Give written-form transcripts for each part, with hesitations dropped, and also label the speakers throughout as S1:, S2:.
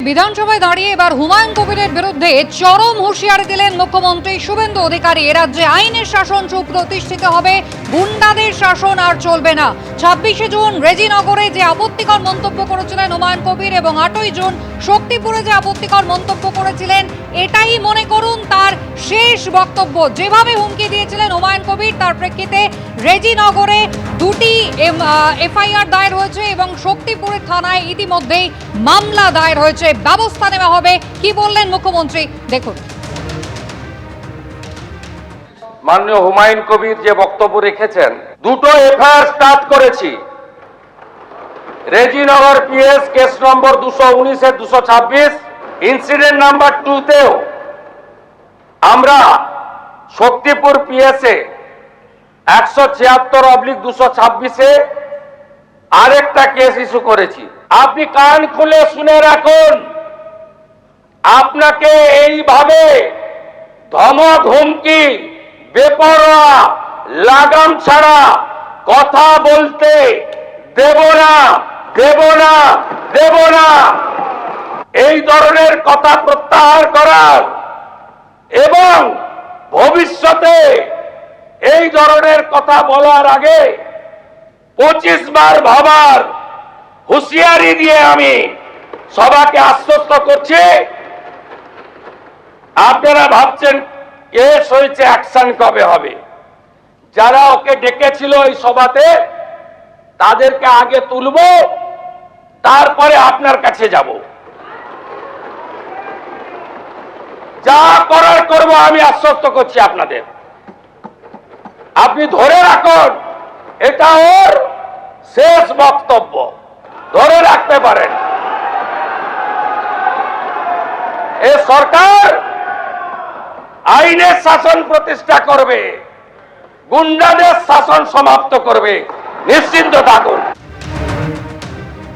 S1: বিধানসভায় দাঁড়িয়ে এবার হুমায়ুন কবিরের বিরুদ্ধে চরম হুঁশিয়ারি দিলেন মুখ্যমন্ত্রী শুভেন্দু অধিকারী। এ রাজ্যে আইনের শাসন সুপ্রতিষ্ঠিত হবে, গুন্ডাদের শাসন আর চলবে না। 26শে জুন রেজিনগরে যে আপত্তিকর মন্তব্য করেছিলেন হুমায়ুন কবির এবং 8ই জুন শক্তিপুরে যে আপত্তিকর মন্তব্য করেছিলেন, এটাই মনে করুন তার শেষ বক্তব্য। যেভাবে হুমকি দিয়েছিলেন হুমায়ুন কবির, তার প্রেক্ষিতে রেজিনগরে দুটি এফআইআর দায়ের হয়েছে এবং শক্তিপুরের থানায় ইতিমধ্যেই মামলা দায়ের হয়েছে। ব্যবস্থা নেওয়া হবে। কি বললেন মুখ্যমন্ত্রী দেখুন।
S2: মাননীয় হুমায়ুন কবির যে বক্তব্য রেখেছেন, দুটো এফআইআর স্টার্ট করেছি। রেজিনগর পিএস কেস নম্বর 219 এর 226, ইনসিডেন্ট নাম্বার 2 তেও আমরা শক্তিপুর পিএস এ 176/226 আরেকটা কেস ইস্যু করেছি। আপনি কান খুলে শুনে রাখুন, আপনাকে এইভাবে ধমক হুমকি বেপরোয়া লাগাম ছাড়া কথা বলতে দেব না, দেব না, দেব না। এই ধরনের কথা প্রত্যাহার করার এবং ভবিষ্যতে এই ধরনের কথা বলার আগে 25 বার ভাবার হুঁশিয়ারি দিয়ে আমি সবাইকে আশ্বস্ত করছি। আপনারা ভাবছেন কেস হয়েছে, অ্যাকশন কবে হবে? যারা ওকে ডেকেছিল এই সভাতে তাদেরকে আগে তুলব, তারপরে আপনার কাছে যাব। যা করার করব, আমি আশ্বস্ত করছি আপনাদের। আপনি ধরে রাখুন, এটা ওর শেষ বক্তব্য, ধরে রাখতে পারেন। এই সরকার আইনের শাসন প্রতিষ্ঠা করবে, গুন্ডাদের শাসন সমাপ্ত করবে, নিশ্চিন্ত থাকুন।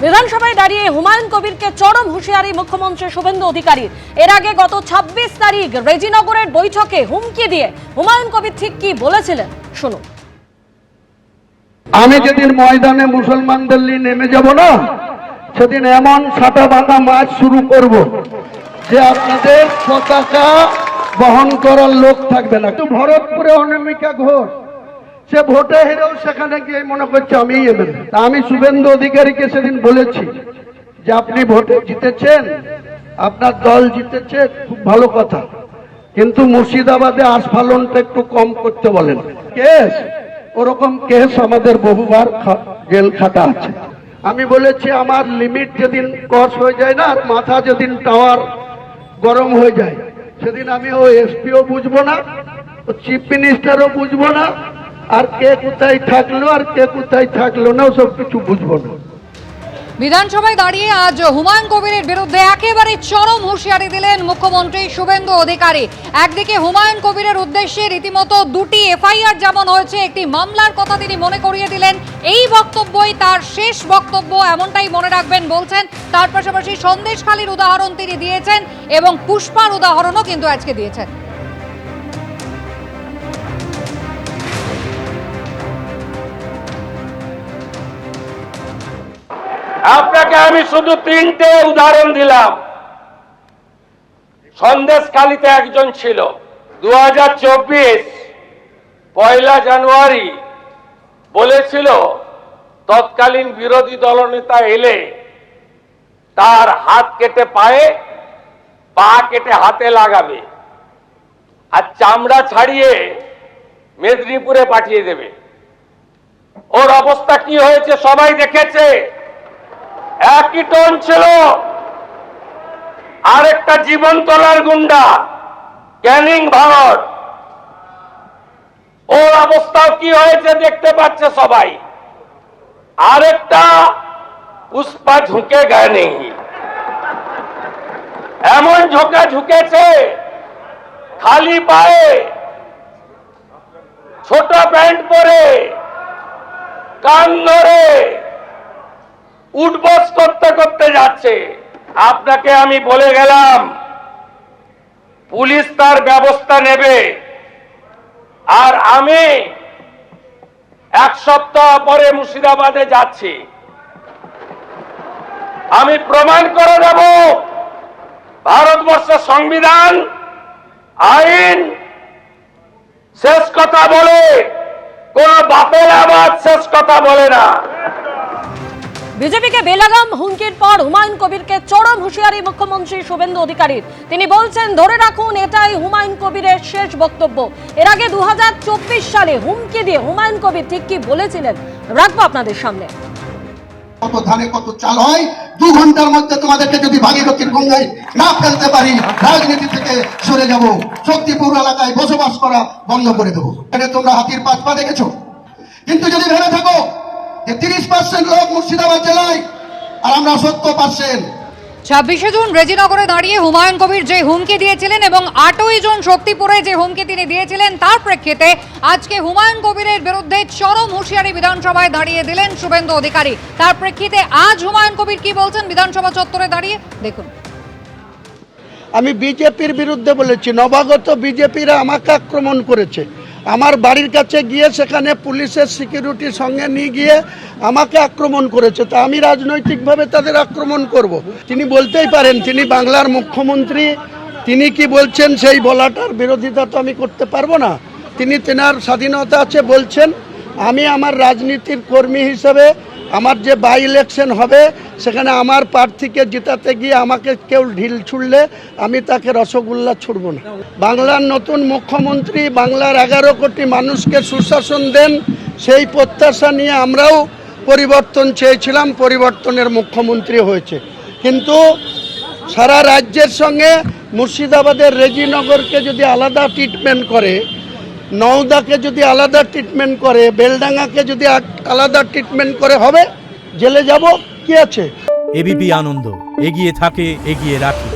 S3: বিধানসভায় দাঁড়িয়ে হুমায়ুন কবিরকে চরম হুঁশিয়ারি মুখ্যমন্ত্রী শুভেন্দু অধিকারীর। এর আগে গত 26 তারিখ রেজিনগরের বৈঠকে হুমকি দিয়ে হুমায়ুন কবির ঠিক কি বলেছিলেন শুনুন।
S4: আমি যেদিন ময়দানে মুসলমানদের নিয়ে নেমে যাব না, সেদিন এমন ছাটা বাঁধা মাছ শুরু করব যে আপনাদের পতাকা বহন করার লোক থাকবে না। তো ভরতপুরে অনামিকা ঘোষ, সে ভোটে হেরেও সেখানে গিয়ে মনে করছে আমি এমএলএ। তা আমি শুভেন্দু অধিকারীকে সেদিন বলেছি যে আপনি ভোটে জিতেছেন, আপনার দল জিতেছে, খুব ভালো কথা, কিন্তু মুর্শিদাবাদে আস্ফালনটা একটু কম করতে বলেন। কেস ওরকম কেস আমাদের বহুবার জেল খাটা আছে। আমি বলেছি আমার লিমিট যেদিন ক্রস হয়ে যায় না, আর মাথা যেদিন টাওয়ার গরম হয়ে যায়, সেদিন আমি ও এসপিও বুঝবো না, ও চিফ মিনিস্টারও বুঝবো না, আর কে কোথায় থাকলো আর কে কোথায় থাকলো না, সব কিছু বুঝবো না।
S1: বিধানসভায় দাঁড়িয়ে আজ হুমায়ুন কবিরের বিরুদ্ধে একেবারে চরম হুঁশিয়ারি দিলেন মুখ্যমন্ত্রী শুভেন্দু অধিকারী। একদিকে হুমায়ুন কবিরের উদ্দেশ্যে রীতিমতো দুটি এফআইআর যেমন হয়েছে, একটি মামলার কথা তিনি মনে করিয়ে দিলেন। এই বক্তব্যই তার শেষ বক্তব্য, এমনটাই মনে রাখবেন বলছেন। তার পাশাপাশি সন্দেশখালীর উদাহরণ তিনি দিয়েছেন এবং পুষ্পার উদাহরণও কিন্তু আজকে দিয়েছেন।
S2: আপনাকে আমি শুধু 3টে উদাহরণ দিলাম। সন্দেশখালীতে একজন ছিল 2024 1 জানুয়ারি বলেছিল তৎকালীন বিরোধী দলনেতা এলে তার হাত কেটে পায়ে, পা কেটে হাতে লাগাবে আর চামড়া ছাড়িয়ে মেদিনীপুরে পাঠিয়ে দেবে। ওর অবস্থা কি হয়েছে সবাই দেখেছে। একই টোন ছিল। আরেকটা জীবনতলার গুন্ডা ক্যানিং ভাঙর, ওর অবস্থাও কি হয়েছে দেখতে পাচ্ছে সবাই। আরেকটা পুষ্পা ঝুঁকে গায়ে নেই, এমন ঝুঁকেছে খালি পায়ে, ছোট প্যান্ট পরে, কান ধরে উঠবস করতে করতে যাচ্ছে। আপনাকে আমি বলে গেলাম পুলিশ তার ব্যবস্থা নেবে, আর আমি এক সপ্তাহ পরে মুর্শিদাবাদে যাচ্ছি। আমি প্রমাণ করে দেব ভারতবর্ষের সংবিধান আইন শেষ কথা বলে, কোন বাপের আবাদ শেষ কথা বলে না।
S3: বিজেপিকে বেলাগাম হুমকির পর হুমায়ুন কবিরকে চরম হুঁশিয়ারি মুখ্যমন্ত্রী শুভেন্দু অধিকারীর। তিনি বলছেন, ধরে রাখুন এটাই হুমায়ুন কবিরের শেষ বক্তব্য। এর আগে 2024 সালে হুমকি দিয়ে হুমায়ুন কবির ঠিক কি বলেছিলেন রাখবো আপনাদের সামনে।
S5: কত ধানে কত চাল হয়, 2 ঘন্টার মধ্যে তোমাদেরকে যদি ভাগীরথীর গঙ্গায় না ফেলতে পারি, রাজনীতি থেকে সরে যাব, শক্তিপুর এলাকায় বসবাস করা বন্ধ করে দেবো। এটা তোমরা হাতির পা দেখেছো, কিন্তু যদি ভেবে থাকো যে 30% লোক মুর্শিদাবাদ জেলায় আর আমরা 70%।
S1: 26শে জুন রেজিনগরে দাঁড়িয়ে হুমায়ুন কবির যে হুমকি দিয়েছিলেন এবং 8ই জুন শক্তিপুরে যে হুমকি তিনি দিয়েছিলেন, তার প্রেক্ষিতে আজকে হুমায়ুন কবিরের বিরুদ্ধে চরম হুঁশিয়ারি বিধানসভায় দাঁড়িয়ে দিলেন শুভেন্দু অধিকারী। তার প্রেক্ষিতে আজ হুমায়ুন কবির কি বলছেন বিধানসভা চত্বরে দাঁড়িয়ে, দেখুন।
S4: আমি বিজেপির বিরুদ্ধে বলেছি, নবাগত বিজেপিরা আমাকে আক্রমণ করেছে। আমার বাড়ির কাছে গিয়ে সেখানে পুলিশের সিকিউরিটির সঙ্গে নিয়ে গিয়ে আমাকে আক্রমণ করেছে। তা আমি রাজনৈতিকভাবে তাদের আক্রমণ করব? তিনি বলতেই পারেন, তিনি বাংলার মুখ্যমন্ত্রী, তিনি কি বলছেন সেই বলাটার বিরোধিতা তো আমি করতে পারবো না। তিনি তেনার স্বাধীনতা আছে বলছেন। আমি আমার রাজনীতির কর্মী হিসেবে আমার যে বাই ইলেকশন হবে সেখানে আমার প্রার্থীকে জেতাতে গিয়ে আমাকে কেউ ঢিল ছুড়লে আমি তাকে রসগোল্লা ছুড়ব না। বাংলার নতুন মুখ্যমন্ত্রী বাংলার 11 কোটি মানুষকে সুশাসন দেন, সেই প্রত্যাশা নিয়ে আমরাও পরিবর্তন চেয়েছিলাম, পরিবর্তনের মুখ্যমন্ত্রী হয়েছে। কিন্তু সারা রাজ্যের সঙ্গে মুর্শিদাবাদের রেজিনগরকে যদি আলাদা ট্রিটমেন্ট করে, নওদাকে যদি আলাদা ট্রিটমেন্ট করে, বেলডাঙ্গাকে যদি আলাদা ট্রিটমেন্ট করে, হবে জেলে যাব, কি আছে।
S6: এবিপি আনন্দ, এগিয়ে থাকে, এগিয়ে রাখে।